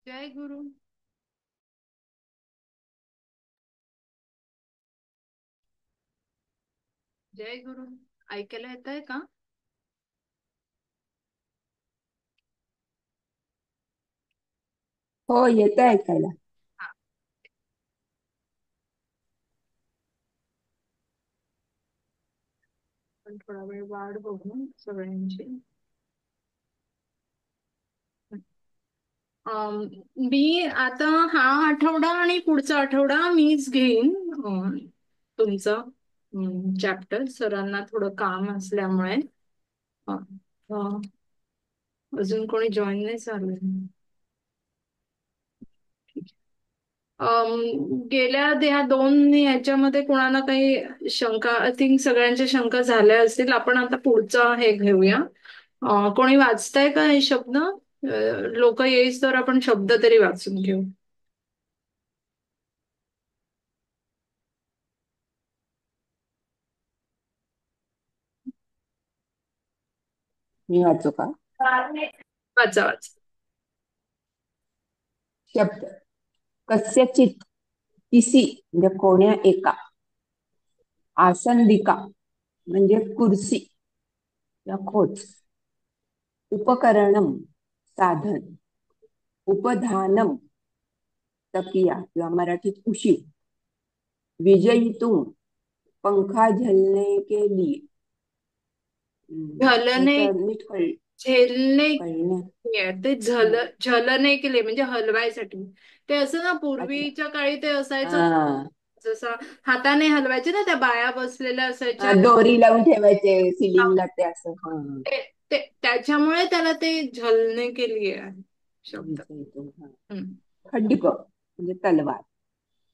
जय गुरु. जय गुरु. ऐकायला येत आहे का? हो, येतं ऐकायला. हा. पण थोडा वेळ वाट बघू सगळ्यांची. अम, मी आता हा आठवडा आणि पुढचा आठवडा मीच घेईन. तुमचं चॅप्टर सरांना थोडं काम असल्यामुळे. अ, अ, अजून कोणी जॉईन नाही झालं. गेल्या ह्या दोन याच्यामध्ये कोणाला काही शंका, आय थिंक सगळ्यांच्या शंका झाल्या असतील. आपण आता पुढचं हे घेऊया. कोणी वाचताय का हे शब्द? लोक येईस तर आपण शब्द तरी वाचून घेऊ. मी वाचू का? वाचा वाचा. शब्द. कस्यचित किसी म्हणजे कोण्या एका. आसंदिका म्हणजे कुर्सी या खोच. उपकरणम साधन. उपधानम तकिया किंवा मराठीत उशी. विजयितुम पंखा झलने के लिए. झलने, ह्याचं नीट झेलने कळणे. ते झलने केले म्हणजे हलवायसाठी. ते असं ना, अच्छा. पूर्वीच्या काळी ते असायचं. हा. जसं हाताने हलवायचे ना, त्या बाया बसलेल्या हा, असायच्या. दोरी लावून ठेवायचे सिलिंगला ते असं. हा. त्याच्यामुळे त्याला ते झलने के लिए आहे शब्द. विजयितुम, हा. हम्म. खड्ग म्हणजे तलवार.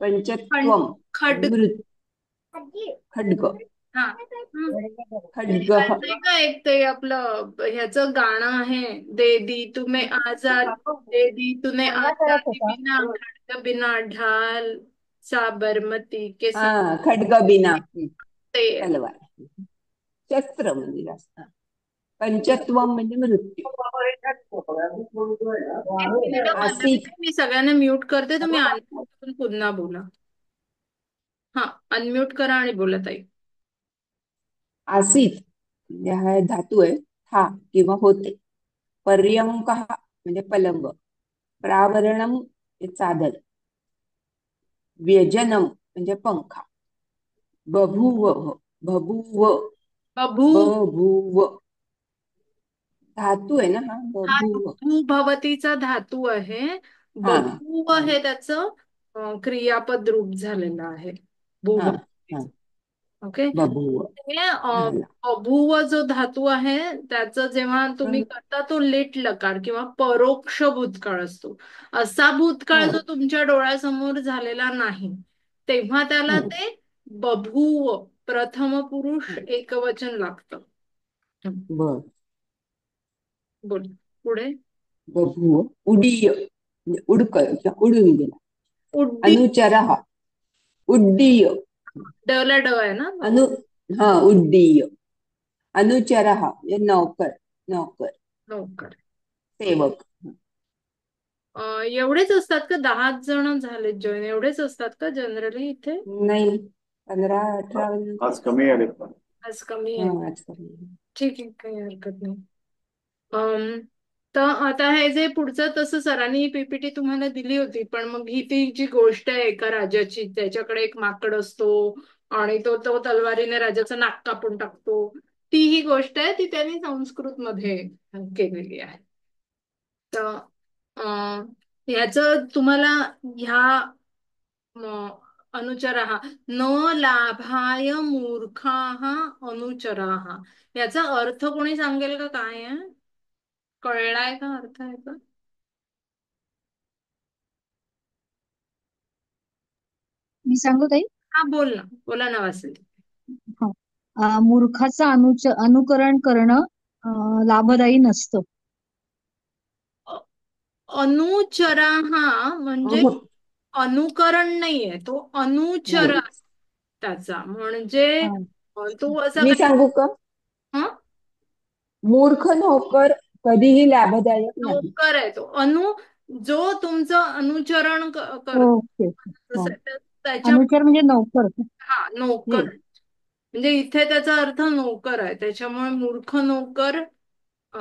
खंड पंचत्वम म्हणजे खड मृत. खड्ग. हा. हम्म. खड्ग. माहितीये का, एक ते आपलं ह्याचं गाणं आहे, दे दी तुम्हें आजाद, दे दी तुम्हें आजादी बिना खड्ग बिना ढाल, साबरमती के हा, संग. खड्ग बिना. ते तलवार. शस्त्र म्हणजे जास्त. पंचत्वम म्हणजे मृत्यू. एक मिनिट आसित. मी सगळ्यांना म्यूट करते, तुम्ही अनम्यूट करून पुन्हा बोला. हा, अनम्यूट करा आणि बोला ताई. आसित म्हणजे हा धातू आहे. था किंवा होते. पर्यंक म्हणजे पलंग. प्रावरणम हे चादर. व्यजनम म्हणजे पंखा. बभूव. बभूव. बभू. बभूव धातू आहे ना हा. हा बभूव. भूभवतीचा धातू आहे. हा. बभूव हा. हे त्याचं क्रियापद रूप झालेलं आहे. हा. हा. भूभवतीचं. ओके. बभूव हे झाला. अभूव जो धातू आहे, त्याचं जेव्हा तुम्ही हं. करता तो लेट लकार किंवा परोक्ष भूतकाळ असतो. असा भूतकाळ जो हं. तुमच्या डोळ्यासमोर झालेला नाही, तेव्हा त्याला हं. ते बभूव प्रथम पुरुष हं. एकवचन लागतं. बर. बोल पुढे. बभूव उडीय म्हणजे उडक उडून गेला. उड्डी. अनुचर. उड्डीय. डला ड आहे ना. अनु हा उड्डीय. अनुचर म्हणजे नौकर. नौकर. लवकर. सेवक. एवढेच असतात का? 10 जण झाले जॉईन, एवढेच असतात का जनरली इथे? नाही, 15-18 आज कमी आले पण. आज कमी हा, आहे. आजकाल. ठीक आहे, काही हरकत नाही. अम, तर आता हे जे पुढचं, तसं सरांनी पीपीटी तुम्हाला दिली होती, पण मग ही ती जी गोष्ट आहे एका राजाची, त्याच्याकडे एक माकड असतो आणि तो तो तलवारीने राजाचं नाक कापून टाकतो. ती ही गोष्ट आहे, ती त्यांनी संस्कृत मध्ये केलेली आहे. तर ह्याचं तुम्हाला ह्या अनुचराः न लाभाय मूर्खाः अनुचराः, याचा अर्थ कोणी सांगेल का? काय आहे? कळलाय का अर्थ याचा? मी सांगू ताई? हा, बोल ना, बोला ना वासंती. हा. मूर्खाचं अनुकरण करणं लाभदायी नसतं. अ- अनुचराः म्हणजे अहं. अनुकरण नाहीये, तो अनुचर नाही. आहे त्याचा. म्हणजे हा. तो असा मी काही. सांगू का? हं? मूर्ख नोकर कधीही लाभदायक नाही. नोकर आहे तो. जो तुमचं अनुचरण करतो ओके. हो. त्याच्या अनुचर म्हणजे नोकर. हा नोकर. हम्म. म्हणजे इथे त्याचा अर्थ नोकर आहे, त्याच्यामुळे मूर्ख नोकर अ,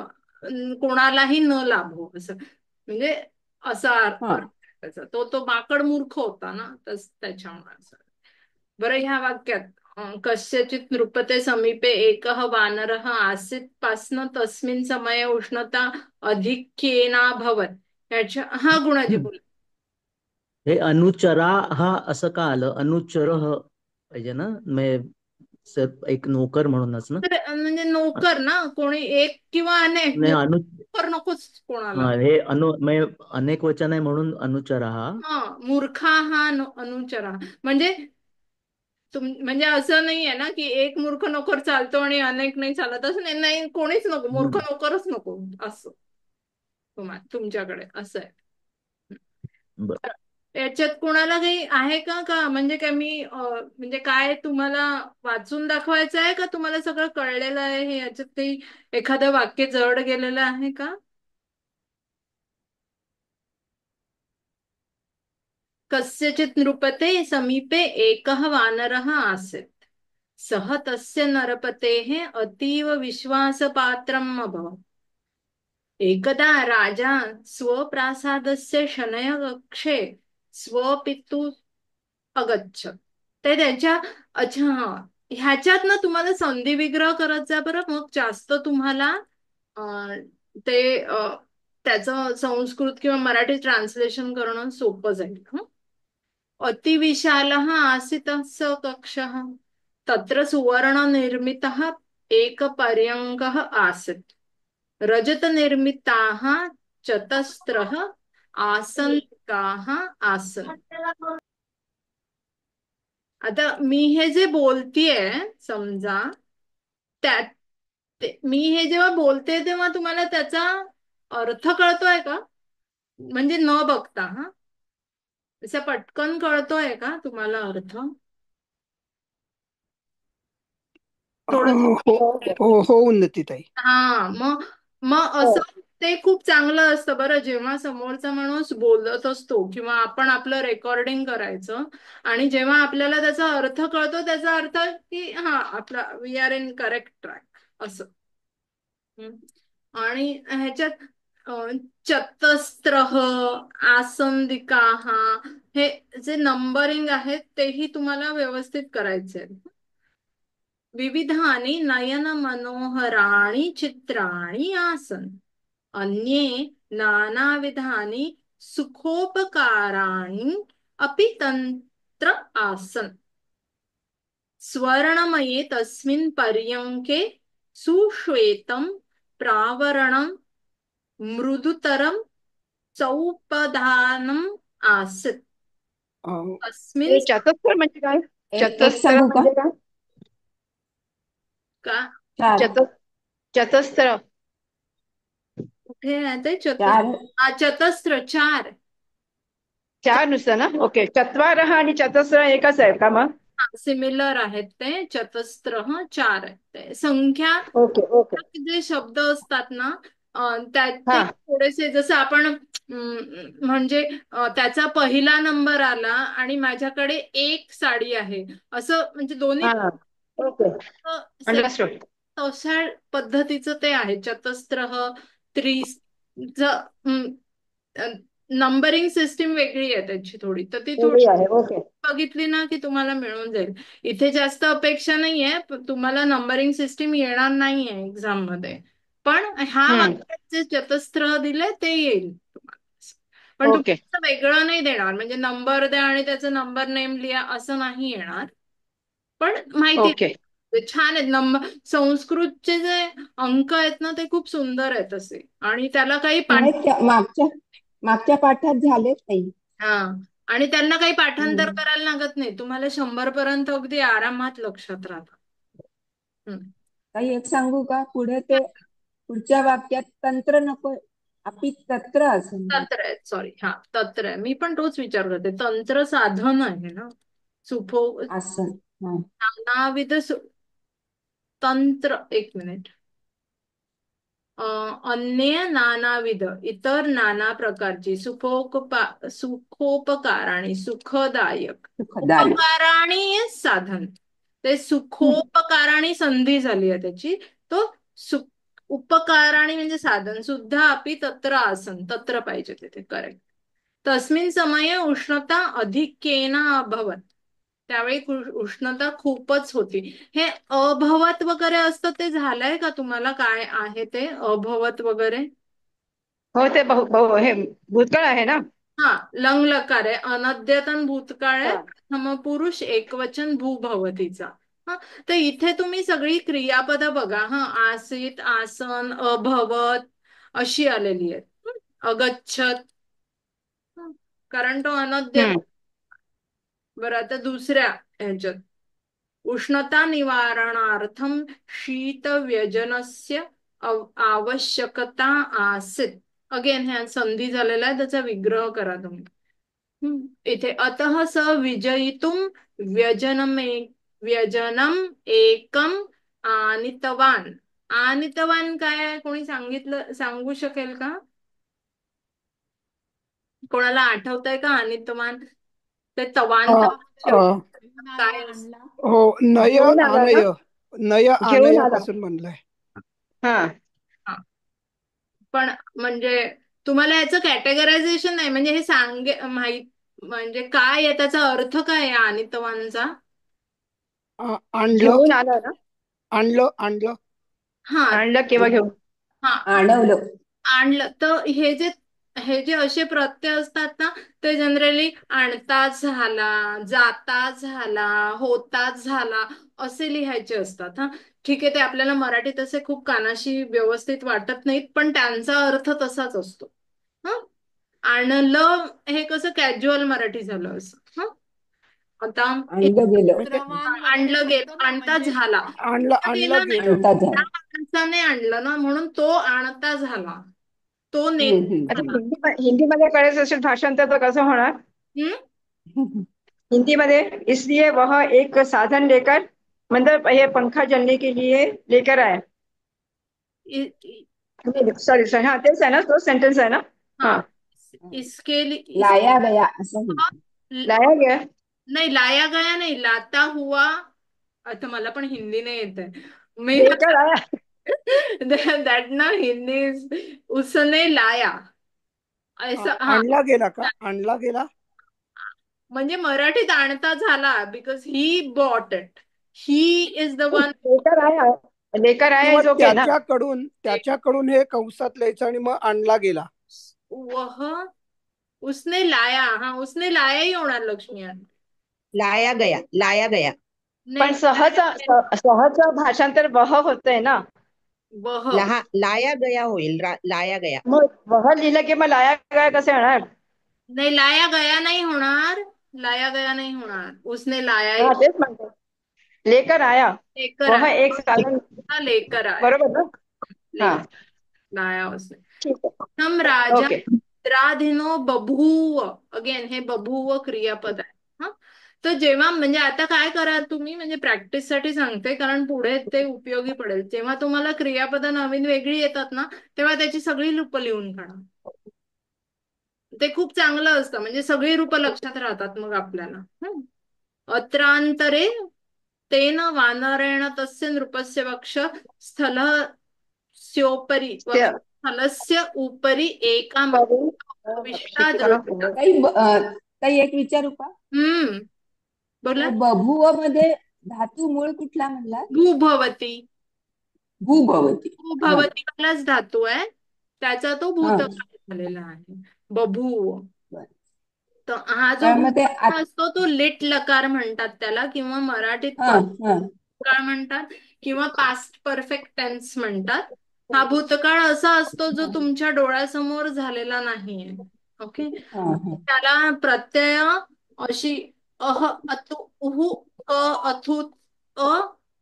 कोणालाही न लाभो असं, म्हणजे असा अर्थ हा. आहे त्याचा. तो माकड मूर्ख होता ना, त्याच्यामुळे असं. बरं, ह्या वाक्यात कस्यचित नृपते समीपे एकः वानरः आसीत् पास्न तस्मिन् समये उष्णता अधिक्येनाभवत्, ह्याच्या हा गुणाजी हम्म. बोल. हे अनुचरा हा असं का आलं? अनुचर पाहिजे ना, एक नोकर म्हणूनच ना. तर म्हणजे नोकर ना, कोणी एक किंवा अनेक, नाही अनु नोकर नकोच कोणाला. हा, हे अनेक वचन आहे म्हणून अनुचरा हा. हा, मूर्खा हा अनुचरा. म्हणजे म्हणजे असं नाहीये ना की एक मूर्ख नोकर चालतो आणि अनेक नाही चालत, असं नाही. नाही, कोणीच नको, मूर्ख हम्म. नोकरच नको असं तुमच्याकडे असं आहे. बर. याच्यात कोणाला काही आहे का का म्हणजे काय मी म्हणजे काय तुम्हाला वाचून दाखवायचं आहे का तुम्हाला सगळं कळलेलं आहे हे? याच्यात काही एखादं वाक्य जड गेलेलं आहे का? कस्यचित् नृपते समीपे एकः वानरः आसीत् सः तस्य नरपतेः अतीव विश्वासपात्रम् अभवत्। एकदा राजा स्वप्रासादस्य शयनकक्षे स्वपितु अगच्छत्. ते त्यांच्या अच्छा हा, ह्याच्यात ना तुम्हाला संधी विग्रह करत जा बरं, मग जास्त तुम्हाला अं, ते त्याचं संस्कृत किंवा मराठी ट्रान्सलेशन करणं सोपं जाईल. अतिविशालः आसीत् स कक्षः तत्र सुवर्णनिर्मितः एकपर्यङ्कः आसीत् रजतनिर्मिताः चतस्रः आसन्दिकाः आसन्. आता मी हे जे बोलतीये समजा, त्या मी हे जेव्हा बोलते तेव्हा तुम्हाला त्याचा अर्थ कळतोय का? म्हणजे न बघता हा, असा पटकन कळतोय का तुम्हाला अर्थ? थोडं. हो हो हो उन्नतीताई. हा, मग मग हो. असं ते खूप चांगलं असतं बरं, जेव्हा समोरचा माणूस बोलत असतो किंवा आपण आपलं रेकॉर्डिंग करायचं आणि जेव्हा आपल्याला त्याचा अर्थ कळतो, त्याचा अर्थ की हा आपला we are in correct track असं. हम्म. आणि ह्याच्यात चतस्रः आसंदिकाः हे जे नंबरिंग आहेत तेही तुम्हाला व्यवस्थित करायचे आहेत. विविधानि नयन मनोहराणि चित्राणि आसन् अन्ये नानाविधानि सुखोपकाराणि अपि तत्र आसन् स्वर्णमये तस्मिन् पर्यङ्के सुश्वेतं प्रावरणं मृदुतरं चौपधानम् आसीत् हे तस्मिन् चतस्र म्हणजे काय? एक चतस्र सांगू का? म्हणजे काय? का चार. चतस्र. कुठे आहे ते? चार. चतस्र चार. चार नुसतं ना? ओके. चत्वारः आणि चतस्र एकच आहे का मग? सिमिलर आहेत ते. चतस्र चार आहेत ते. संख्या ओके ओके. जे शब्द असतात ना त्यात हा ते थोडेसे, जसं आपण म्हणजे त्याचा पहिला नंबर आला आणि माझ्याकडे एक साडी आहे असं, म्हणजे दोन्ही हा. ओके. Same understood. तशा पद्धतीचं ते आहे. चतस्र त्रिस नंबरिंग सिस्टीम वेगळी आहे त्याची थोडी, तर ती थोडी वेगळी आहे. ओके. बघितली ना की तुम्हाला मिळून जाईल. इथे जास्त अपेक्षा नाहीये, तुम्हाला नंबरिंग सिस्टीम येणार नाहीये एक्झाम मध्ये, पण ह्या हम्म. वाक्यात जे चतस्र दिले ते येईल तुम्हाला. पण ओके तुम्हाला वेगळं नाही देणार, म्हणजे नंबर द्या आणि त्याचं नंबर नेम लिहा असं नाही येणार. पण माहिती ओके. छान आहेत. संस्कृतचे जे अंक आहेत ना ते खूप सुंदर आहेत असे, आणि त्याला काही पाठ आहेत मागच्या मागच्या पाठात झालेच नाही. हा, आणि त्यांना काही पाठांतर हम्म. करायला लागत नाही, तुम्हाला 100 पर्यंत अगदी आरामात लक्षात राहतं. काही एक सांगू का? पुढे ते पुढच्या वाक्यात तंत्र नकोय, अपि तत्र असं. तंत्र आहे, सॉरी, हा तंत्र आहे. मी पण तोच विचार करते, तंत्र साधन आहे ना. सुफो आसन. हा. नानाविध तंत्र. एक मिनिट. अन्य नानाविध इतर नाना प्रकारची सुखोपकाराणी सुखदायक सुखदायक. उपकाराणी साधन. ते हम्म. सुखोपकाराणी संधी झाली आहे त्याची. तो सुख उपकाराणी म्हणजे साधन सुद्धा अपि तत्र आसन तत्र पाहिजे तिथे करेक्ट. तस्मिन् समये उष्णता अधिक्येन अभवत. त्यावेळी उष्णता खूपच होती. हे अभवत वगैरे असतं ते झालंय का तुम्हाला काय आहे ते अभवत वगैरे? हो ते हे भूतकाळ आहे ना. हा लंग लकार आहे अनद्यतन भूतकाळ आहे हा. प्रथम पुरुष एकवचन भूभवतीचा. हा तर इथे तुम्ही सगळी क्रियापदं बघा. हा आसीत आसन अभवत अशी आलेली आहेत. अगच्छत कारण तो अनद्यत. हम्म. बरं आता दुसऱ्या ह्याच्यात उष्णता निवारणार्थम शीतव्यजनस्य आवश्यकता आसीत. अगेन ह्या संधी झालेला आहे त्याचा विग्रह करा तुम्ही. इथे अतः स विजयितुम व्यजनम एकम आनितवान. आनितवान काय आहे कोणी सांगू शकेल का? कोणाला आठवतंय का आनितवान? ते तवान अ, अ, काय असतं? हो नय घेऊन आला ना. आनय नय घेऊन आनय आला. पासून बनलंय. हा. पण म्हणजे तुम्हाला याचं कॅटेगरायझेशन नाही म्हणजे हे माहित म्हणजे काय आहे त्याचा अर्थ काय आहे अनितवांचा? आणलं घेऊन आलं ना. आणलं हा आणलं किंवा घेऊन. हा आणवलं. आणलं तर हे जे असे प्रत्यय असतात ना ते जनरली आणताच झाला जाताच झाला होताच झाला असे लिहायचे असतात. हा ठीक आहे ते आपल्याला मराठीत असे खूप कानाशी व्यवस्थित वाटत नाहीत पण त्यांचा अर्थ तसाच असतो. ह आणलं हे कसं कॅज्युअल मराठी झालं असं. ह आता आणलं गेलं. म्हणजे आणलं गेलं आणता झाला आणता गेला आणलं नाही गेलं. आणता त्या झालं. माणसाने आणलं ना म्हणून तो आणता झाला तो हम्म, नेता आता हम्म, झाला. हिंदीमध्ये करायचं असेल भाषांतर तर कसं होणार? हम्म हम्म. हिंदीमध्ये इसलिए वह एक साधन लेकर मतलब ये पंखा जलने के लिए लेकर आया. इ- इ- सॉरी सॉरी हा तेच आहे ना तो सेंटेन्स आहे ना. हाँ हा. इसके लिए लाया गया असं म्हणतो. लाया गया. नहीं लाया गया नहीं लाता हुआ. आता मला पण हिंदी नाही येत आहे मी लेकर आया. दॅट ना हिंदी उसने लाया ऐसा. हा आणला गेला का आणला गेला. म्हणजे मराठीत आणता झाला because he bought it. He is the one. लेकर आया. लेकर आया किंवा इज ओके ना. त्याच्याकडून हे कंसात लिहायचं आणि मग आणला गेला. वह उसने लाया. हाँ उसने लाया ही होणार लक्ष्मी. लाया गया लाया गया. पण नहीं सहज भाषांतर वह होतंय ना. वह लाया गया होईल लाया गया. मग वह लिहिलं की मग लाया गया कसं येणार? नहीं लाया गया नहीं होणार. लाया गया नहीं होणार उसने लाया ही हा तेच म्हणतो. लेकर आया. लेकर वह आया. एक साधन. लेकर आया. बरोबर ना. हा लेकर लाया उसने. ठीक आहे. हम राजा ओके. इंद्राधीनो बभूव. अगेन हे बभूव क्रियापद आहे. हा तर जेव्हा म्हणजे आता काय करा तुम्ही म्हणजे प्रॅक्टिस साठी सांगते कारण पुढे ते उपयोगी पडेल. जेव्हा तुम्हाला क्रियापद नवीन वेगळी येतात ना तेव्हा त्याची सगळी रूपं लिहून काढा. ते खूप चांगलं असतं म्हणजे सगळी रूपं लक्षात राहतात मग आपल्याला. अत्रांतरे तेन वानरेण तस्य नृपस्य वक्ष स्थलस्य उपरि एका विष्टा दृष्टा. ताई एक विचारू का? बोला. तर बभुव मध्ये धातू मूळ कुठला म्हणला? भूभवती. भूभवती. हा भूभवतीवालाच धातू आहे त्याचा तो हा. भूतकाळ झालेला आहे बभूव. बरं. तर हा जो तर मग ते भूतकाळ असतो तो लिट लकार म्हणतात त्याला किंवा मराठीत हा हा भूतकाळ म्हणतात किंवा पास्ट परफेक्ट टेन्स म्हणतात. हा भूतकाळ असा असतो जो तुमच्या डोळ्यासमोर झालेला नाहीये. ओके हा हा. त्याला प्रत्यय अशी अह अतु उहु अ अथुत अ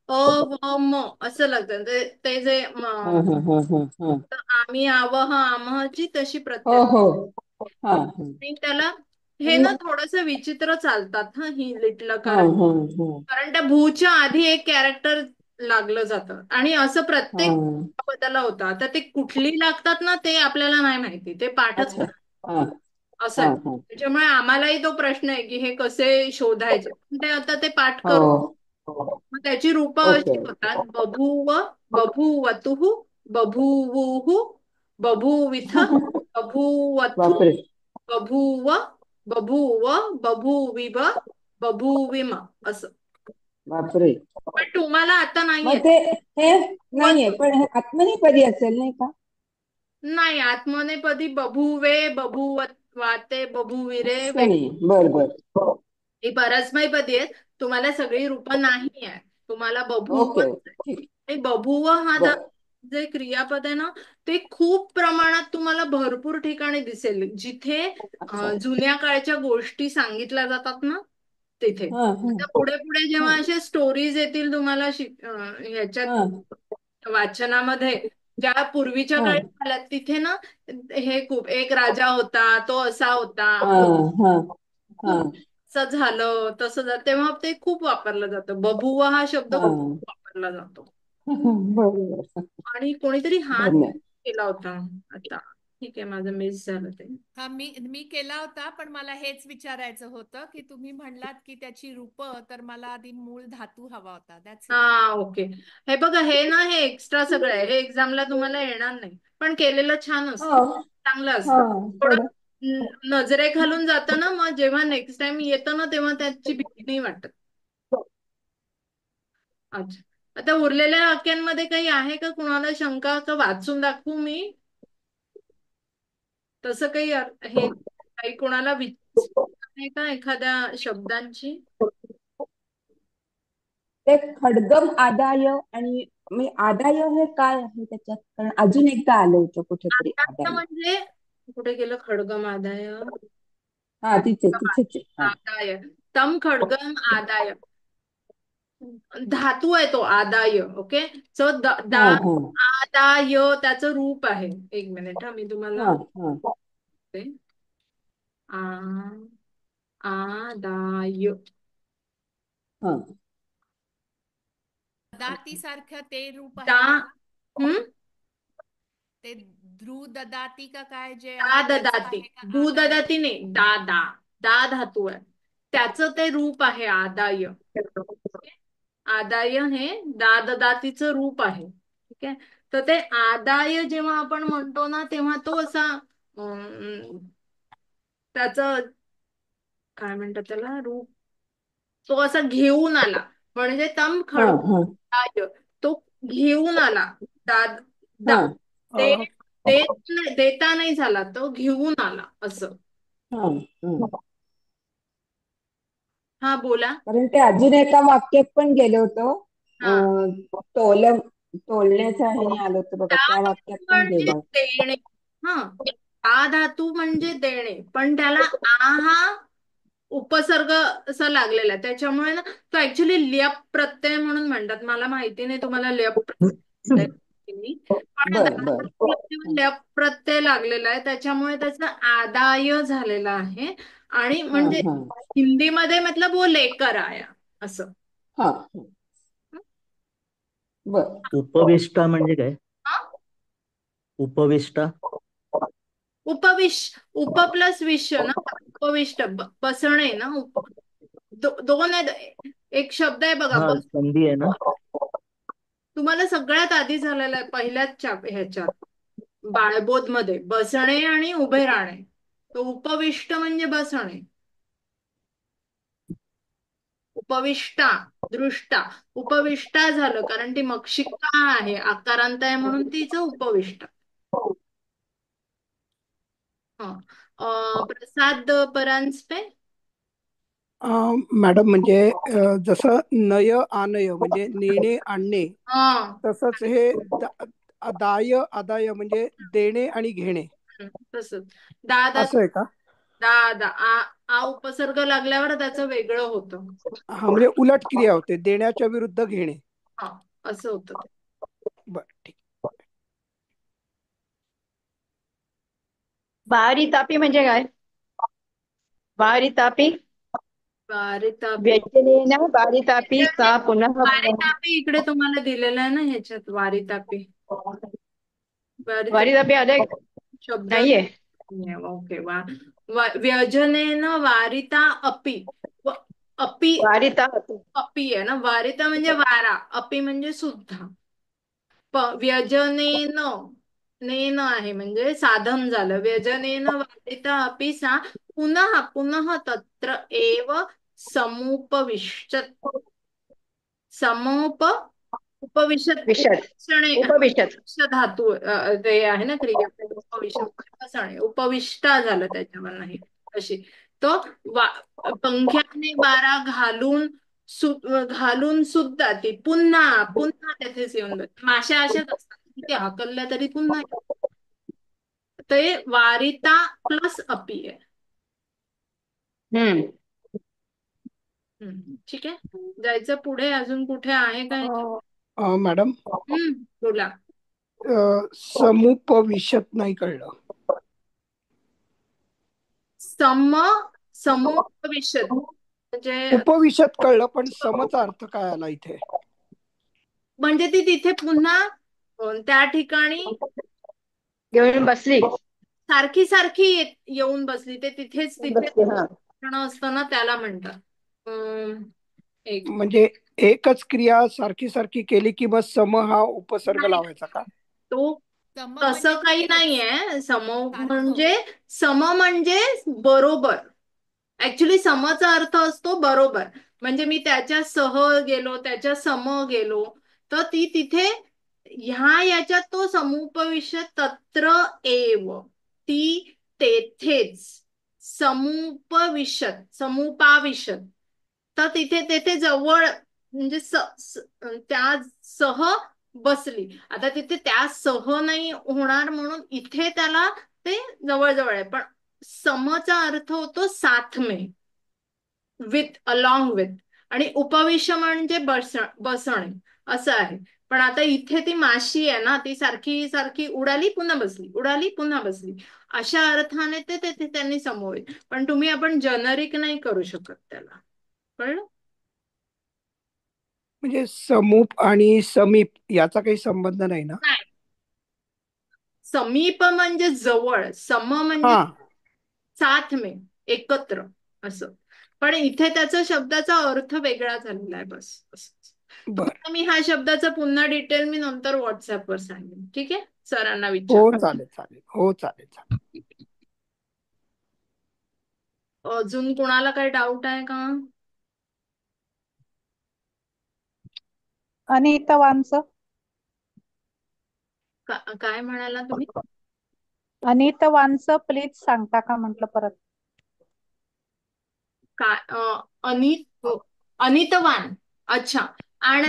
अ व म असं लागतं ते जे हा हा हा हा हा. आम्ही आवह आमहची तशी हो प्रत्यय हो. हा हा. आणि त्याला हे ना थोडस विचित्र चालतात. हा ही लिटलकार हा हा हा. कारण त्या भूच्या आधी एक कॅरेक्टर लागलं जातं आणि असं प्रत्येक हा. पदाला होतं. आता ते कुठली लागतात ना ते आपल्याला नाही माहिती, ते पाठच अच्छा. हा असं हा आहे. हा. त्याच्यामुळे आम्हालाही तो प्रश्न आहे की हे कसे शोधायचे, पण ते आता ते पाठ करू. हो. मग त्याची रूपं ओके. अशी होतात: बभूव, बभूवतुः, बभूवुः, बभूविथ, बभूवथु, बापरे. बभूव, बभूव, बभूविव, बभूविम असं. बापरे. पण तुम्हाला आता नाहीये. मग ते हे नाहीये, पण हे आत्मनेपदी असेल नाही का? नाही, आत्मनेपदी बभूवे, बभूवाते, बभूविरे असं नाही. बर बर. ही परस्मैपदी आहेत. तुम्हाला सगळी रूपं नाही आहे, तुम्हाला बभूव. ओके ओके ठीक. आणि बभूव हा बर. जे क्रियापद आहे ना, ते खूप प्रमाणात तुम्हाला भरपूर ठिकाणी दिसेल, जिथे अच्छा. जुन्या काळच्या गोष्टी सांगितल्या जातात ना तिथे. हा हा आता पुढे पुढे हा जेव्हा असे स्टोरीज येतील तुम्हाला ह्याच्यात हा वाचनामध्ये, ज्या पूर्वीच्या हा काळी झाल्यात तिथे ना, हे खूप, एक राजा होता, तो असा होता, हा हा हा खूप असं झालं तसं झालं, तेव्हा ते खूप वापरलं जातं. बभुवा हा शब्द हा. खूप वापरला जातो. बरोबर. आणि कोणीतरी हात धन्यवाद. केला होता आता. ठीक आहे, माझं मिस झालं ते. हा, मी मी केला होता, पण मला हेच विचारायचं होतं की तुम्ही म्हणलात की त्याची रूपं, तर मला आधी मूळ धातू हवा होता. That's it. हा, ओके. हे बघा, हे ना, हे एक्स्ट्रा सगळं आहे, हे एक्झामला तुम्हाला येणार नाही, पण केलेलं छान हो. असतं, चांगलं हा. असतं. थोडं थोडं. नजरे घालून जातं ना, मग जेव्हा नेक्स्ट टाइम येतं ना तेव्हा त्याची भीती नाही वाटत. अच्छा, आता उरलेल्या वाक्यांमध्ये काही आहे का कुणाला शंका, का वाचून दाखवू मी? तसं काही हे काही कोणाला आहे का एखाद्या शब्दांची? ते खडगम आदाय आणि मी आदाय हे काय आहे त्याच्यात, कारण अजून एकदा आलं होतं कुठेतरी आदाय आदाय. म्हणजे कुठे गेलं खडगम आदाय? हा तिथे तिथेच आहे. हा आदाय, तम खडगम आदाय, धातू आहे तो आदाय. ओके, सो दा हा हा आदाय त्याचं रूप आहे. एक मिनिट, हा मी तुम्हाला हा हा आ आदाय. हा. ददाती सारखं ते रूप दा आहे का? हम्म ते ध्रुव ददाती का काय जे दा आहे त्याचं ददाती, आहे का दू आदाय? ददाती नाही, दा दा, दा धातू आहे, त्याचं ते रूप आहे आदाय. आदाय हे दा ददातीचं रूप आहे. ठीक आहे, तर ते आदाय जेव्हा आपण म्हणतो ना, तेव्हा तो असा त्याचं काय म्हणतात त्याला, रूप, तो असा घेऊन आला, म्हणजे तम हा हा खडकाय, तो घेऊन आला. दा दा हा दे, अं, देता नाही झाला, तो घेऊन आला असं. हा हा. हा, बोला. कारण ते अजून एका वाक्यात पण गेलं होतं. हा, तोल तोलण्याचं हे आलं होतं बघा, दा त्या वाक्यात धातू पण म्हणजे गेलं. देणे. हा, दा धातू म्हणजे देणे, पण त्याला आ हा उपसर्ग असा लागलेला आहे, त्याच्यामुळे ना तो ऍक्च्युली ल्यप प्रत्यय म्हणून म्हणतात. मला माहिती नाही तुम्हाला ल्यप प्रत्यय की नाही. पण बर बर. ल्यप प्रत्यय लागलेला आहे, त्याच्यामुळे त्याचा आदाय झालेला आहे. आणि हा म्हणजे हा हिंदीमध्ये मतलब वो लेकर आया असं. हा. बर. उपविष्टा म्हणजे काय? हा? उपविष्टा. उप प्लस विश्व ना, उपविष्ट, बसणे ना, दोन आहेत. एक शब्द आहे बघा, हा, संधी आहे ना. तुम्हाला सगळ्यात आधी झालेला आहे पहिल्याच ह्याच्यात, बाळबोध मध्ये, बसणे आणि उभे राहणे. तो उपविष्ट म्हणजे बसणे. उपविष्टा, दृष्टा, उपविष्टा झालं कारण ती मक्षिका आहे, आकारांत आहे, म्हणून तिचं उपविष्ट. हा, प्रसाद परांजपे. मॅडम म्हणजे जसं नय आनय म्हणजे नेणे आणणे, हा, तसंच हे दाय आदाय म्हणजे देणे आणि घेणे, तसंच दादा, असं आहे का? दादा, आ उपसर्ग लागल्यावर त्याचं वेगळं होतं. हा, म्हणजे उलट क्रिया होते, देण्याच्या विरुद्ध घेणे. हा, असं होतं ते. बर ठीक. बाहरी तापी म्हणजे काय? बाहरी तापी वारितापी. व्यजनेन वारितापि सा पुनः पुनः वारितापी इकडे तुम्हाला दिलेलं आहे ना ह्याच्यात, वारितापी. वारितापी वारितापि आलंय शब्द नाहीये. ओके. व्यजनेन वारिता अपि. अपि वारिता अपि आहे ना. वारिता म्हणजे वारा, अपि म्हणजे सुद्धा. व्यजनेन, नेन आहे म्हणजे साधन झालं. व्यजनेन वारिता अपि सा पुनः पुनः तत्र एव समुपविशत. समुप उपविशत. विशद उपविशणे उपविशत. धातू ते आहे ना क्रिया. उपविशणे उपविष्टा झालं त्याच्यावर नाही अशी. तो पंख्याने बारा घालून घालून सुद्धा ती पुन्हा पुन्हा तेथेच येऊन बसते. माश्या अशाच असतात, किती हाकलल्या तरी पुन्हा ते वारिता प्लस अपी आहे. हम्म. ठीक आहे. जायचं पुढे. अजून कुठे आहे काय? मॅडम बोला. समुपविशत नाही कळलं. समुपविशत म्हणजे उपविशत कळलं, पण समचा अर्थ काय आला इथे? म्हणजे ती तिथे पुन्हा त्या ठिकाणी घेऊन बसली. सारखी सारखी येऊन बसली. ते तिथेच बसली हा. असतं ना, त्याला म्हणतात. एक म्हणजे एकच क्रिया सारखी सारखी केली की मग सम हा उपसर्ग नाही, लावायचा का? तो सम तसं म्हणजे काही तिथेच नाहीये. सारखं. सम म्हणजे बरोबर. ऍक्च्युली समचा अर्थ असतो बरोबर. म्हणजे मी त्याच्या सह गेलो, त्याच्या सम गेलो, तर ती तिथे याच्यात तो समुपविशत तत्र एव, ती तेथेच. समुपाविशत तर तिथे तेथे जवळ म्हणजे त्या सह बसली. आता तिथे त्या सह नाही होणार म्हणून इथे त्याला ते जवळ जवळ आहे. पण समचा अर्थ होतो साथ में, विथ, अलॉंग विथ. आणि उपविश म्हणजे बसणे असं आहे. पण आता इथे ती माशी आहे ना, ती सारखी सारखी उडाली पुन्हा बसली, उडाली पुन्हा बसली, अशा अर्थाने ते तिथे त्यांनी समोर. पण आपण जनरिक नाही करू शकत त्याला. कळलं? म्हणजे समुप आणि समीप याचा काही संबंध नाही ना? नाही. समीप म्हणजे जवळ, सम म्हणजे हा. साथ में, एकत्र असं. पण इथे त्याचा शब्दाचा अर्थ वेगळा झालेला आहे. बस बर. तुम्हाला मी हा शब्दाचा पुन्हा डिटेल मी नंतर व्हॉट्सअपवर सांगेन. ठीक आहे. सरांना हो विचार. चालेल चालेल. हो चालेल चालेल. अजून कोणाला काही डाऊट आहे का? अनितवांचं. काय म्हणाला तुम्ही? अनितवांचं प्लीज सांगता का म्हटलं परत. काय अनितवान. अच्छा. आणि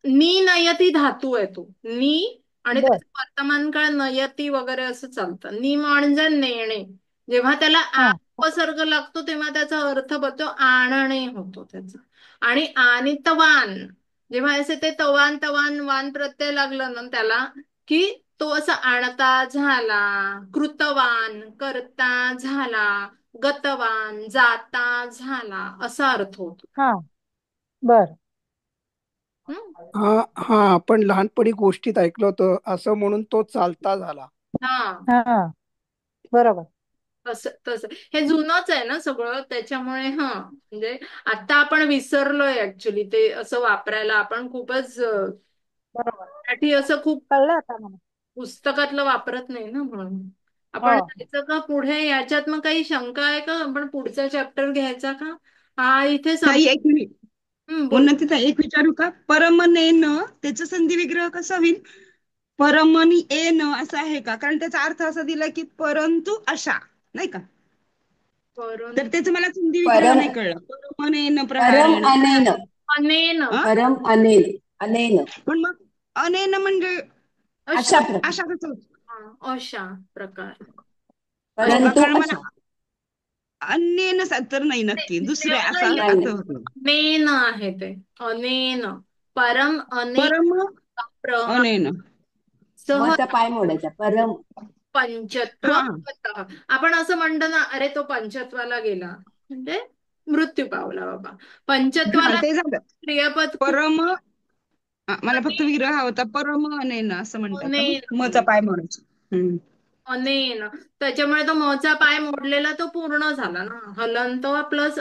नी नयती धातू आहे तो. नी आणि बर. त्याचं वर्तमान काळ नयती वगैरे असं चालतं. नी म्हणजे नेणे. जेव्हा त्याला हा. उपसर्ग लागतो तेव्हा त्याचा अर्थ बदलतो, आणणे होतो त्याचा. आणि अनितवान जेव्हा असे ते तवान तवान वान प्रत्यय लागलं ना त्याला, की तो असं आणता झाला, कृतवान करता झाला, गतवान जाता झाला असा अर्थ होतो. हा. बर. हा हा, आपण लहानपणी गोष्टीत ऐकलं होतं असं, म्हणून तो चालता झाला. हा. हा. बरोबर. तसं हे जुनच आहे ना सगळं, त्याच्यामुळे म्हणजे आता आपण विसरलोय ऍक्च्युली ते असं वापरायला. आपण खूपच बरोबर. मराठी असं खूप कळलं आता मला. पुस्तकातलं वापरत नाही ना, म्हणून. आपण हो. जायचं का पुढे? याच्यात मग काही शंका आहे का? आपण पुढचा चॅप्टर घ्यायचा का? हा इथे ताई एक मिनिट, बोल. उन्नती ताई एक विचारू का? परमनेन त्याचं संधी विग्रह कसा होईल? परमनी एन असं आहे का? कारण त्याचा अर्थ असा दिला की परंतु अशा, नाही का? तर त्याचं मला संधी विग्रह परम नाही कळलं. परमनेन परम प्रकारेण अनेन अनेन. परम अनेन अनेन पण मग अनेन म्हणजे अशा अशा प्रकारे. अशा कसं होतं? अशा प्रकार. हो का? परंतु कारण मला अशा अन्येन तर नाही नक्की, दुसऱ्या असा नाही, नाही असं नाही. होतं. अनेन आहे ते. अनेन. परम अनेन परम प्रह अनेन. सह मचा पाय मोडायचा. परम पंचत्व. हा आपण असं म्हणतो ना, अरे तो पंचत्वाला गेला, म्हणजे मृत्यू पावला बाबा. हा पंचत्वाला ते झालं. क्रियापद खूप परम मला फक्त विग्रह होता परम अनेन असं म्हणतात ना मग मचा अनेन पाय म्हणायचं. अनेन त्याच्यामुळे तो मचा पाय मोडलेला तो पूर्ण झाला ना. हलंत प्लस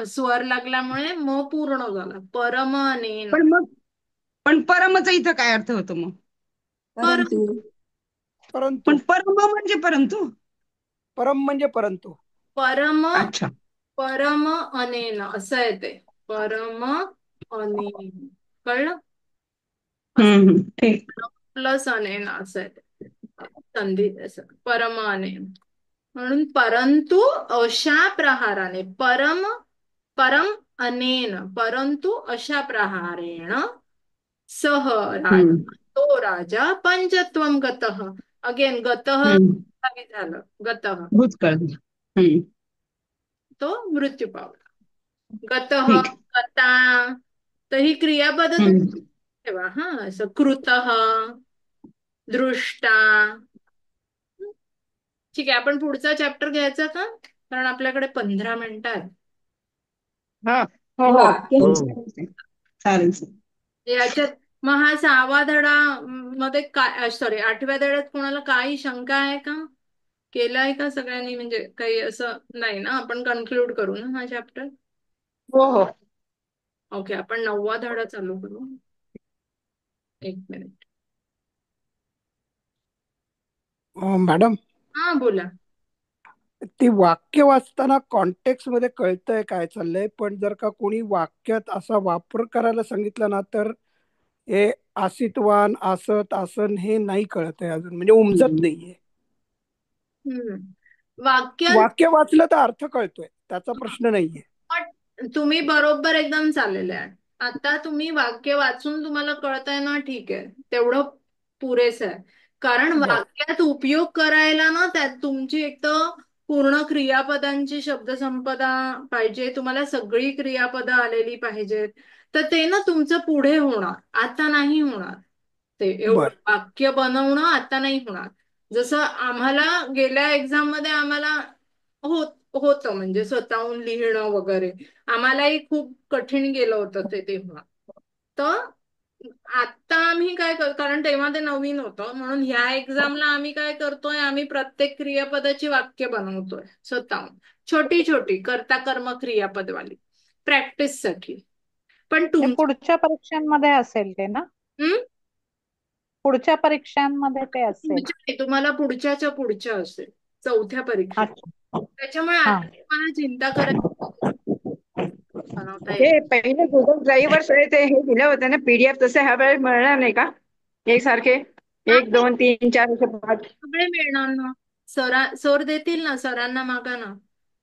स्वर लागल्यामुळे म पूर्ण झाला. परम अनेन पण परमचा इथं काय अर्थ होतो मग? पर परंतु परंतु पण परम म्हणजे परंतु. परम म्हणजे परंतु. परम अच्छा. परम अनेन असं आहे ते. परम अनेन कळलं. ठीक. प्लस अनेन असं आहे ते. संधी असं परम अनेन म्हणून परंतु अशा प्रहाराने परम अनेन परंतु अशा प्रहारेण सह राजा तो राजा पंचत्वं गतः. अगेन गतः झालं गतः भूतकाळ. तो मृत्यू पावला. गतः ठीक. गता तर ही क्रियापद ठेवा हा. असं कृतः दृष्टा. ठीक आहे आपण पुढचा चॅप्टर घ्यायचा का? कारण आपल्याकडे 15 मिनिटं आहेत. हा. हो हो. वाक्य हो चालेल. याच्यात मग हा 6वा धडा मध्ये काय सॉरी 8व्या धड्यात कोणाला काही शंका आहे का? केलाय का सगळ्यांनी? म्हणजे काही असं नाही ना. आपण कन्क्लूड करू ना हा चॅप्टर. हो हो. ओके आपण 9वा धडा चालू करू. एक मिनिट. मॅडम हा बोला. ती वाक्य वाचताना कॉन्टेक्स्ट मध्ये कळतंय काय चाललंय, पण जर का कोणी वाक्यात असा वापर करायला सांगितलं ना तर हे आसितवान असत आसन हे नाही कळत आहे अजून, म्हणजे उमजत नाहीये. वाक्य वाक्य वाचलं तर अर्थ कळतोय, त्याचा प्रश्न नाहीये. पण तुम्ही बरोबर एकदम चाललेले आहे. आता तुम्ही वाक्य वाचून तुम्हाला कळतंय ना, ठीक आहे तेवढं पुरेसं आहे. कारण बर वाक्यात उपयोग करायला ना त्यात तुमची एक तर पूर्ण क्रियापदांची शब्दसंपदा पाहिजे. तुम्हाला सगळी क्रियापदं आलेली पाहिजेत. तर ते ना तुमचं पुढे होणार, आता नाही होणार. ते एवढं बर वाक्य बनवणं आता नाही होणार. जसं आम्हाला गेल्या एक्झाम मध्ये आम्हाला होतं म्हणजे स्वतःहून लिहिणं वगैरे आम्हालाही खूप कठीण गेलं होतं ते तेव्हा. तर आता आम्ही काय कारण तेव्हा ते नवीन होतं म्हणून ह्या एक्झामला आम्ही काय करतोय, आम्ही प्रत्येक क्रियापदाची वाक्य बनवतोय स्वतःहून. छोटी छोटी कर्ता कर्म क्रियापदवाली प्रॅक्टिससाठी. पण ते पुढच्या परीक्षांमध्ये असेल ते ना, पुढच्या परीक्षांमध्ये ते असेल. तुम्हाला पुढच्याच्या पुढच्या असेल 4थ्या परीक्षेत. अच्छा. त्याच्यामुळे हा आता तुम्हाला चिंता करायची बनवता येईल. हे पहिले गुगल ड्राईव्ह वर ते हे दिलं होतं ना पीडीएफ, तसं ह्या वेळेस मिळणार नाही का एकसारखे? 1 2 3 4 असे 5 सगळे मिळणार ना. सर देतील ना, सरांना मागा ना,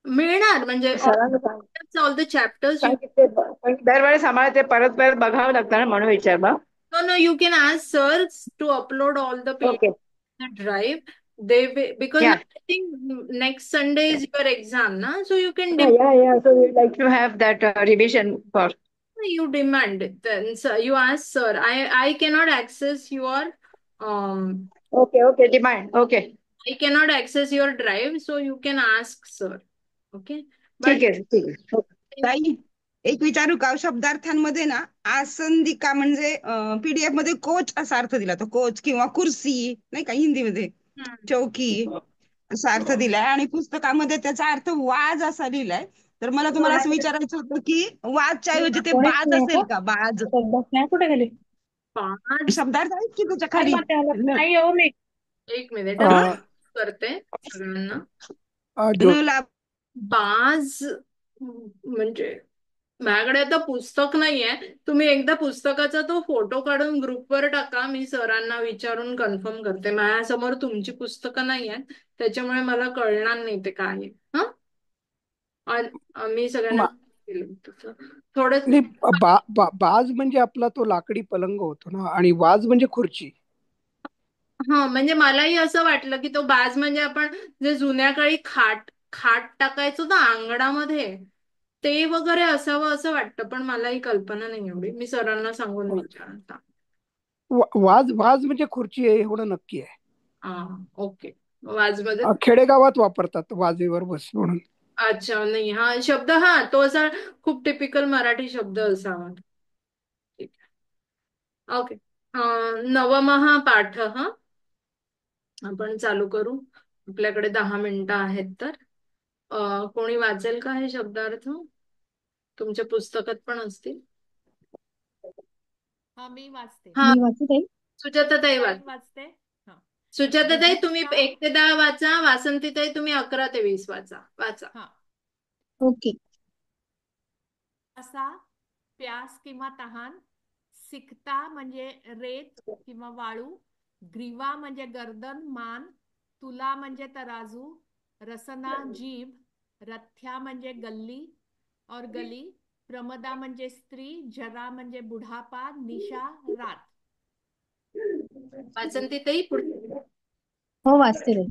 मिळणार. म्हणजे सरांना ऑल द चॅप्टर्स यू सांगितले, पण दरवेळेस आम्हाला ते परत परत बघावं लागतं ना, म्हणून विचारलं. no you can ask sirs to upload all the okay. PDF in the drive. They will, because या I think next Sunday is your exam na, so you can या या so we like to have that revision for. demand it. Then so you ask sir. I cannot access your okay okay demand. Okay I cannot access your drive, so you can ask sir. Okay, but ठीक आहे ठीक आहे. ताई एक विचारू का? शब्दार्थांमध्ये ना आसंदिका म्हणजे पीडीएफ मध्ये कोच असा अर्थ दिला, तो कोच किंवा कुर्सी नाही का, हिंदीमध्ये चौकी असा अर्थ दिलाय, आणि पुस्तकामध्ये त्याचा अर्थ वाज असा लिहिलाय. तर मला तुम्हाला असं विचारायचं होतं की वाजच्या ऐवजी ते बाज असेल का? बाज कुठे गेली? शब्दार्थ आहेत की त्याच्या खाली? नाही येऊ मी. एक मिनिट अ, करते सगळ्यांना. ज्यो- बाज म्हणजे माझ्याकडे आता पुस्तक नाहीये. तुम्ही एकदा पुस्तकाचा तो फोटो काढून ग्रुपवर टाका, मी सरांना विचारून कन्फर्म करते. माझ्यासमोर तुमची पुस्तकं नाही आहेत त्याच्यामुळे मला कळणार नाही ते काय आहे. मी सगळ्यांना थोडं नाही, बाज म्हणजे आपला तो लाकडी पलंग होतो ना, आणि वाज म्हणजे खुर्ची. हा म्हणजे मलाही असं वाटलं की तो बाज म्हणजे आपण जे जुन्या काळी खाट खाट टाकायचो ना अंगणामध्ये, ते वगैरे असावं असं वाटतं. पण मलाही कल्पना नाही एवढी. मी सरांना सांगून विचारता. वाज वाज म्हणजे खुर्ची आहे एवढं नक्की आहे. हा ओके. वाजमध्ये खेडेगावात वापरतात वाजेवर बस म्हणून. अच्छा, नाही हा शब्द, हा तो असा खूप टिपिकल मराठी शब्द असावा. ठीक आहे. ओके. नवमहा पाठ हा आपण चालू करू. आपल्याकडे 10 मिनिटं आहेत तर कोणी वाचेल का हे शब्दार्थ? तुमच्या पुस्तकात पण असतील. हा, मी वाचते. हा, मी वाचू ताई? सुजाताताई वाच. ताई वाचते. हा. सुजाताताई तुम्ही बुभुक्षा. 1 ते 10 वाचा. वासंतीताई तुम्ही 11 ते 20 वाचा. वाचा. हा. ओके. असा प्यास किंवा तहान, सिकता म्हणजे रेत किंवा वाळू, ग्रीवा म्हणजे गर्दन मान, तुला म्हणजे तराजू, रसना जीभ, रथ्या म्हणजे गल्ली और गली, प्रमदा म्हणजे स्त्री, जरा म्हणजे बुढापा, निशा रात. वासंतीताई पुढे. हो वाचते ताई.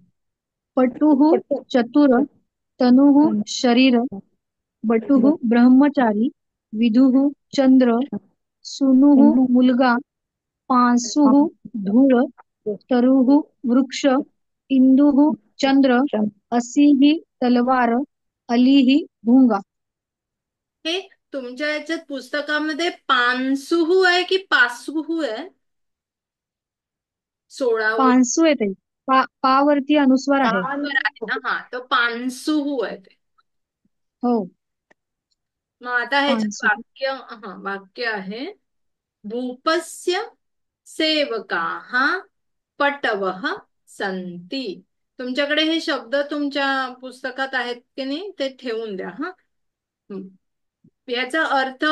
पटुः चतुर, तनुः शरीर, बटुः ब्रह्मचारी, विदुः चंद्र, सूनुः मुलगा, पांसुः धूळ, तरुः वृक्ष, इंदुः चंद्र, असीः तलवार, अलीः भुंगा. हे तुमच्या याच्यात पुस्तकामध्ये पानसुहू आहे की पासुहू आहे? 16 पांसू आहे ताई. पावरती अनुस्वार आहे. आहे ना. हा, तो पानसुहू आहे ते. हो, मग आता ह्याच्यात पांसू. वाक्य आहे. भूपस्य सेवकाः पटवः सन्ति. तुमच्याकडे हे शब्द तुमच्या पुस्तकात आहेत की नाही ते ठेवून द्या. हा, याचा अर्थ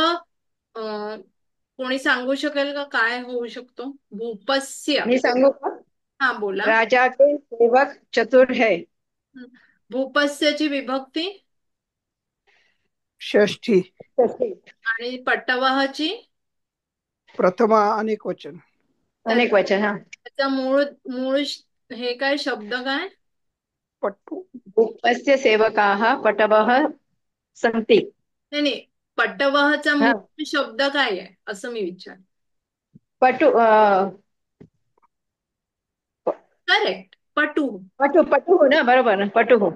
कोणी सांगू शकेल का काय होऊ शकतो? भूपस्य. मी सांगू का? हा, बोला. राजा के सेवक चतुर है. भूपस्यची विभक्ती षष्ठी. आणि पटवहची प्रथमा अनेक वचन. अनेक वचन. हा. त्याचा मूळ मूळ हे काय शब्द काय? पट्टू. भूपस्य सेवकाः पटवः सन्ति. नाही नाही, पटवहचा हा. मूळ शब्द काय आहे असं मी विचार. पटू करेक्ट, पटू. पटू ना, बरोबर, पटू.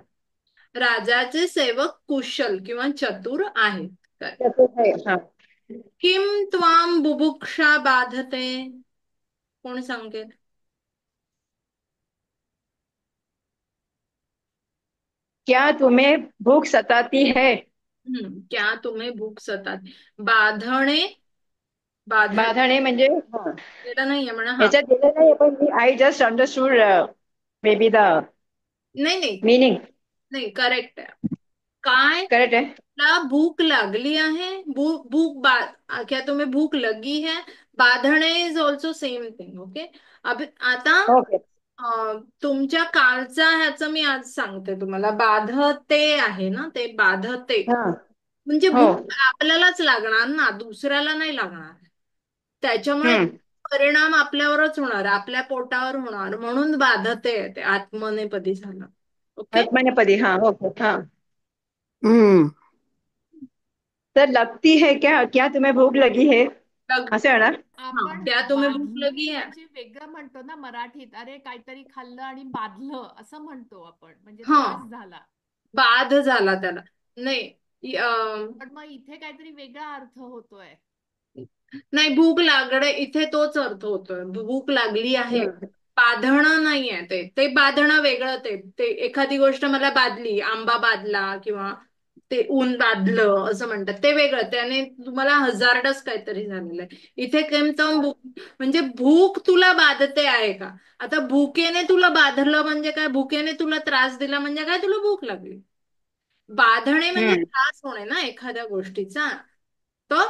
राजाचे सेवक कुशल किंवा चतुर आहेत. चतुर है. हा. किम त्वाम बुभुक्षा बाधते? कोण सांगेल? क्या तुम्हें भूख सताती है? क्या तुम्हें भूक सताते? बाधणे. बाधणे बाधणे म्हणजे नाहीये म्हणा. हा, ह्याच्यात दिलं नाही, पण मी I just understood may be the नाही नाही मीनिंग. नाही, करेक्ट आहे. काय करेक्ट आहे. तुला भूक लागली आहे? क्या तुम्हें भूक लगी है? बाधणे is also same thing. Okay. आता ओके. तुमच्या कालचा ह्याचं मी आज सांगते तुम्हाला. बाधते आहे ना, ते बाधते हा. म्हणजे हो. भूक आपल्यालाच लागणार ना, दुसऱ्याला नाही लागणार. त्याच्यामुळे परिणाम आपल्यावरच होणार, आपल्या पोटावर होणार, म्हणून बाधते ते आत्मनेपदी झालं. ओके. आत्मनेपदी. हा. ओके. हा. हम्म. तर लगती है क्या? क्या तुम्हें भूक लगी है असं होणार. आपण त्या तुम्ही भूक बाधणे लगी आहे. म्हणजे वेगळं म्हणतो ना मराठीत. अरे काहीतरी खाल्लं आणि बाधलं असं म्हणतो आपण, म्हणजे हा, त्रास झाला. बाध झाला त्याला. नाही पण मग इथे काहीतरी वेगळा अर्थ होतोय. नाही, भूक लागणे इथे तोच अर्थ होतोय. भूक लागली आहे. बाधणं नाहीये ते. ते बाधणं वेगळं. ते ते एखादी गोष्ट मला बाधली, आंबा बाधला किंवा ते ऊन बाधलं असं म्हणतात, ते वेगळं. त्याने तुम्हाला हजार्डच काहीतरी झालेलं आहे. इथे केमतम भूक म्हणजे भूक तुला बाधते आहे का? आता भुकेने तुला बाधलं म्हणजे काय? भुकेने तुला त्रास दिला म्हणजे काय? तुला भूक लागली. बाधणे म्हणजे त्रास होणे ना एखाद्या गोष्टीचा. तर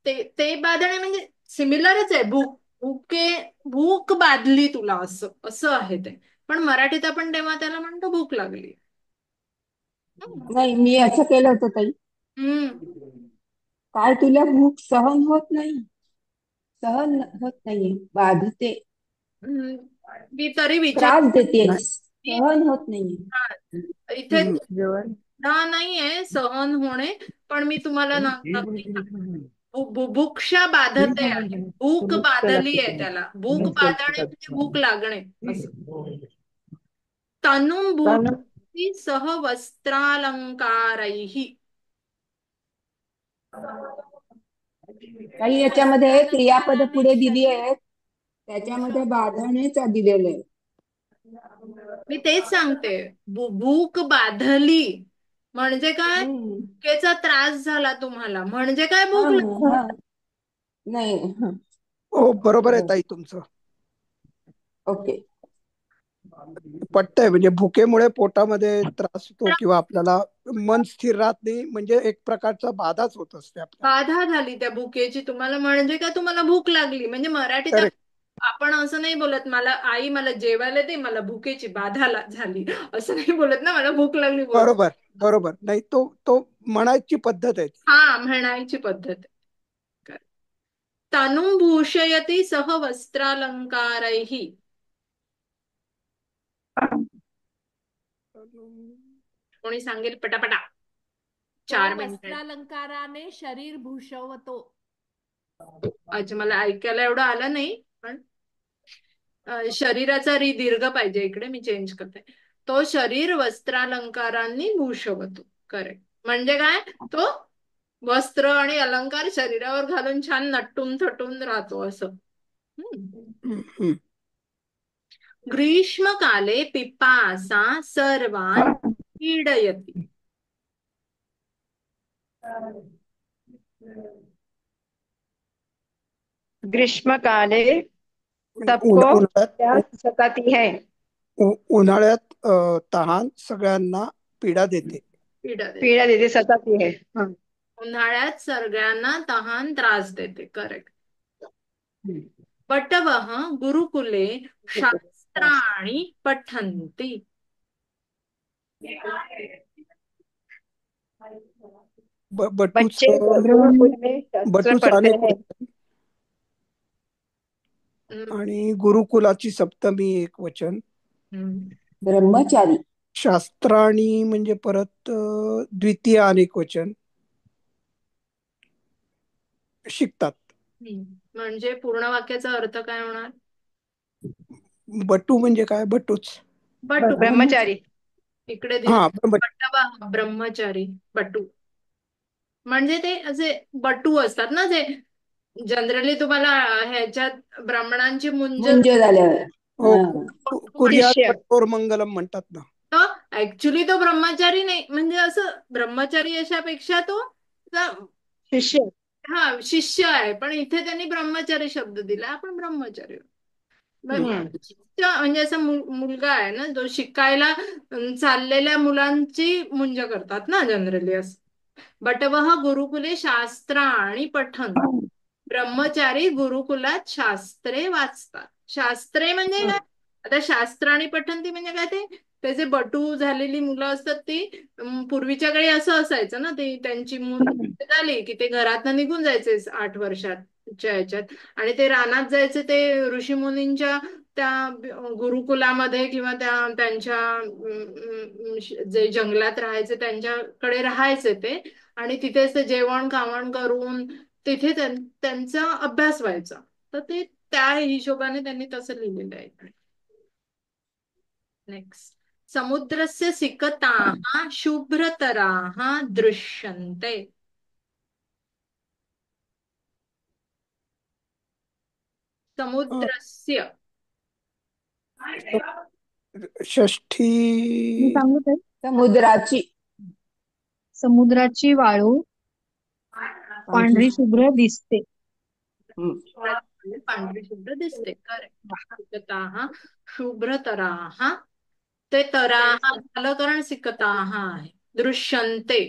ते ते बाधणे म्हणजे सिमिलरच आहे. भूक बाधली तुला असं असं आहे ते. पण मराठीत आपण तेव्हा त्याला म्हणतो भूक लागली. नाही, मी असं केलं होतं ताई. हम्म. काय तुला भूक सहन होत नाही? सहन होत नाहीये, बाधते, मी तरी विचार त्रास देतेस, सहन होत नाहीये. इथे नाहीये सहन होणे, पण मी तुम्हाला बुभुक्षा बाधते आहे. भूक बाधली आहे त्याला. भूक बाधणे म्हणजे भूक लागणे असं. तनुम भूक सह वस्त्रालंकारैः. काही याच्यामध्ये क्रियापद पुढे दिली शरीर आहेत, त्याच्यामध्ये भूषवतो. बाधणेच दिलेले आहे. मी तेच सांगते. भूक बाधली म्हणजे काय? भुकेचा त्रास झाला तुम्हाला म्हणजे काय? भूक लागली. हा, नाही. हो बरोबर आहे ताई तुमचं. ओके. पटतंय, म्हणजे भुकेमुळे पोटामध्ये त्रास होतो किंवा आपल्याला मन स्थिर राहत नाही, म्हणजे एक प्रकारचा बाधाच होत असते आपल्याला. बाधा झाली त्या भुकेची तुम्हाला म्हणजे काय? तुम्हाला भूक लागली म्हणजे मराठीत करेक्ट. आपण असं नाही बोलत मला आई मला जेवायला दे, मला भुकेची बाधा झाली असं नाही बोलत ना, मला भूक लागली बोलतो. बरोबर बरोबर. नाही तो तो म्हणायची पद्धत आहे. हा, म्हणायची पद्धत आहे. तनु भूषयती सह वस्त्रालंकारैः. कोणी सांगेल पटापटा? तो 4 मिनिट. वस्त्रालंकाराने शरीर भूषवतो. अच्छा, मला ऐकायला एवढं आलं नाही, पण शरीराचा दीर्घ पाहिजे इकडे, मी चेंज करते. तो शरीर वस्त्रालंकारांनी भूषवतो. करेक्ट. म्हणजे काय? तो वस्त्र आणि अलंकार शरीरावर घालून छान नटून थटून राहतो असं. ग्रीष्मकाले पिपासा सर्वान् पीडयति. ग्रीष्मकाले सबको प्यास सताती है. उन्हाळ्यात तहान सगळ्यांना पीडा देते. पीडा देते, सताती है. उन्हाळ्यात सगळ्यांना तहान त्रास देते. करेक्ट. बटवः गुरुकुले शास्त्राणि पठन्ति. बच्चे गुरुकुल में शास्त्र पढ़ते हैं. आणि गुरुकुलाची सप्तमी एक वचन. ब्रह्मचारी. शास्त्राणी म्हणजे परत द्वितीय अनेक वचन. शिकतात. म्हणजे पूर्ण वाक्याचा अर्थ काय होणार? बटू म्हणजे काय? बटूच. बटू ब्रह्मचारी. इकडे ब्रह्मचारी बटू म्हणजे ते असे बटू असतात ना, जे जनरली तुम्हाला ह्याच्यात ब्राह्मणांची मुंज झाल्यावर कठोर मंगलम म्हणतात ना. ऍक्च्युली तो ब्रह्मचारी नाही, म्हणजे असं ब्रह्मचारी अशापेक्षा तो शिष्य. हा, शिष्य आहे, पण इथे त्यांनी ब्रह्मचारी शब्द दिला. आपण ब्रह्मचारी म्हणजे असा मुलगा आहे ना, जो शिकायला चाललेल्या मुलांची मुंज करतात ना जनरली असं. बटवः गुरुकुले शास्त्राणि पठन्ति. ब्रह्मचारी गुरुकुलात शास्त्रे वाचतात. शास्त्रे म्हणजे काय? आता शास्त्राणि पठन्ति म्हणजे काय? ते जे बटू झालेली मुलं असतात ती पूर्वीच्या काळी असं असायचं ना, ते त्यांची मुलं झाली की ते घरातनं निघून जायचे 8 वर्षाच्या ह्याच्यात, आणि ते रानात जायचे, ते ऋषीमुनींच्या त्या गुरुकुलामध्ये किंवा त्यांच्या जे जंगलात राहायचे त्यांच्याकडे राहायचे ते, आणि तिथेच ते जेवण खावण करून तिथे त्यांचा अभ्यास व्हायचा. तर ते त्या हिशोबाने त्यांनी तसं लिहिलेलं आहे. नेक्स्ट. समुद्रस्य सिकताः शुभ्रतराः दृश्यन्ते. समुद्रस्य षष्ठी. समुद्राची. समुद्राची वाळू पांढरी शुभ्र दिसते. पांढरी शुभ्र दिसते. सिकताः शुभ्रतराः. ते तराः झालं कारण सिकताः आहे. दृश्यन्ते.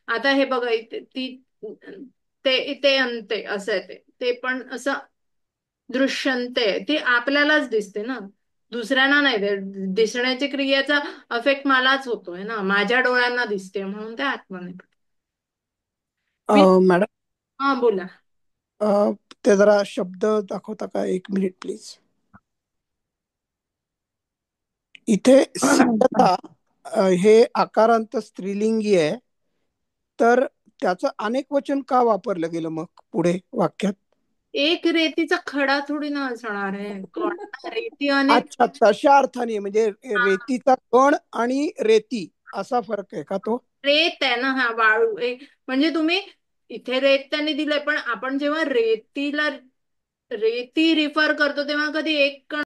आता हे बघा इथे ते अंते असं आहे, ते पण असं दृश्यन्ते. ती आपल्यालाच दिसते ना, दुसऱ्यांना नाही. दिसण्याची क्रियेचा अफेक्ट मलाच होतोय ना, माझ्या डोळ्यांना दिसते म्हणून ते आत्माने. मॅडम. हा, बोला. ते जरा शब्द दाखवता का? 1 मिनिट प्लीज. इथे सिकता हे आकारांत स्त्रीलिंगी आहे, तर त्याचं अनेक वचन का वापरलं गेलं मग पुढे वाक्यात? एक रेतीचा खडा थोडी ना असणार आहे. रेती अनेक. अच्छा, तशा अर्थाने म्हणजे रेतीचा कण आणि रेती असा फरक आहे का तो? रेत आहे ना, हा वाळू म्हणजे तुम्ही इथे रेत त्यांनी दिलंय, पण आपण जेव्हा रेती रिफर करतो तेव्हा कधी एक कण